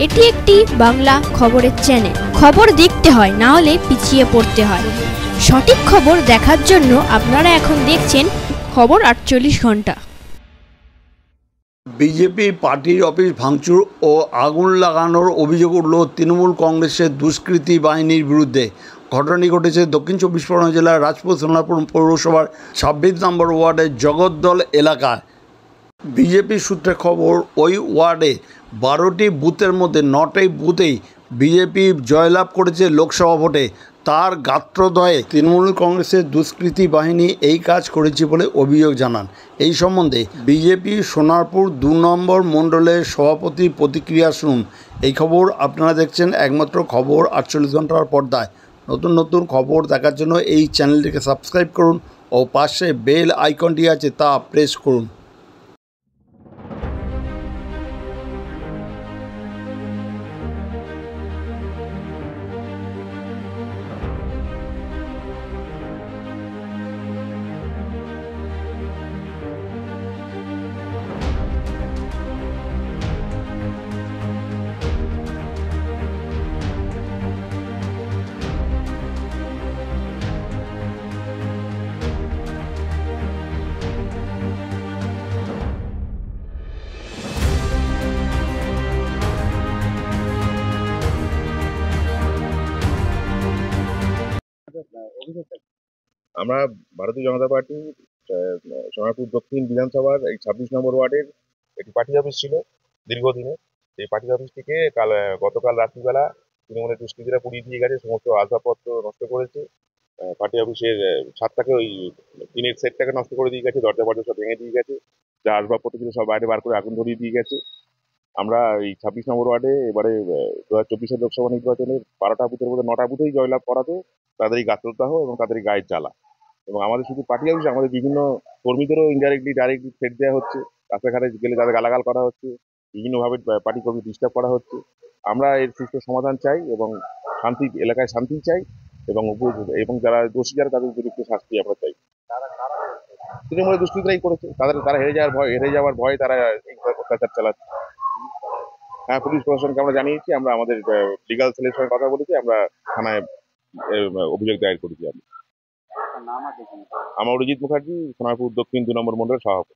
এটি একটি বাংলা খবরের চ্যানেল। খবর দেখতে হয়, না হলে পিছিয়ে পড়তে হয়। সঠিক খবর দেখার জন্য আপনারা এখন দেখছেন খবর 48 ঘন্টা। বিজেপি পার্টির অফিস ভাঙচুর ও আগুন লাগানোর অভিযোগ উঠল তৃণমূল কংগ্রেসের দুষ্কৃতী বাহিনীর বিরুদ্ধে। ঘটনাটি ঘটেছে দক্ষিণ 24 পরগনা জেলার রাজপুর সোনারপুর পৌরসভার 26 নম্বর ওয়ার্ডের জগদ্দল এলাকায়। বিজেপি সূত্রে খবর, ওই ওয়ার্ডে 12টি বুথের মধ্যে 9টি বুথেই বিজেপি জয়লাভ করেছে লোকসভা ভোটে। তার গাত্রদয়ে তৃণমূল কংগ্রেসের দুষ্কৃতী বাহিনী এই কাজ করেছে বলে অভিযোগ জানান। এই সম্বন্ধে বিজেপি সোনারপুর 2 নম্বর মণ্ডলের সভাপতির প্রতিক্রিয়া শুনুন। এই খবর আপনারা দেখছেন একমাত্র খবর 48 ঘন্টার পর্দায়। নতুন নতুন খবর দেখার জন্য এই চ্যানেলটিকে সাবস্ক্রাইব করুন ও পাশে বেল আইকনটি আছে তা প্রেস করুন। আমরা ভারতীয় জনতা পার্টি সোনারপুর দক্ষিণ বিধানসভার এই 26 নম্বর ওয়ার্ডের একটি পার্টি অফিস ছিল দীর্ঘদিনের। এই পার্টি অফিসটিকে গতকাল রাত্রিবেলা তৃণমূলের দুষ্কৃতীরা পুড়িয়ে দিয়ে গেছে, সমস্ত আসবাবপত্র নষ্ট করেছে। পার্টি অফিসের ছাদটাকে, ওই টিনের সেটটাকে নষ্ট করে দিয়ে গেছে, দরজা ফরজা সব ভেঙে দিয়ে গেছে, যা আসবাবপত্র ছিল সব বাইরে বার করে আগুন ধরিয়ে দিয়ে গেছে। আমরা এই 26 নম্বর ওয়ার্ডে এবারে 2024-এর লোকসভা নির্বাচনের 12টা বুথের মধ্যে 9টা বুথেই জয়লাভ করাতে তাদেরই গাত্রদাহ এবং তাদেরই গায়ের জ্বালা। এবং আমাদের শুধু পার্টি অফিস, আমাদের বিভিন্ন কর্মীদেরও ইনডাইরেক্টলি ডাইরেক্টলি থ্রেট দেওয়া হচ্ছে, রাস্তাঘাটে গেলে তাদের গালাগাল করা হচ্ছে, বিভিন্নভাবে পার্টি কর্মী ডিস্টার্ব করা হচ্ছে। আমরা এর সুষ্ঠু সমাধান চাই এবং এলাকায় শান্তি চাই এবং যারা দোষী যারা তাদের উপযুক্ত শাস্তি আমরা চাই। তৃণমূলের দুষ্কৃতীরাই করেছে, তারা হেরে যাওয়ার ভয়ে তারা এই অত্যাচার চালাচ্ছে। হ্যাঁ, পুলিশ প্রশাসনকে আমরা জানিয়েছি, আমরা আমাদের লিগাল সেলের সঙ্গে কথা বলেছি, আমরা থানায় অভিযোগ দায়ের করেছি। আমার অরিজিৎ মুখার্জি, সোনারপুর দক্ষিণ 2 নম্বর মণ্ডলের সভাপতি।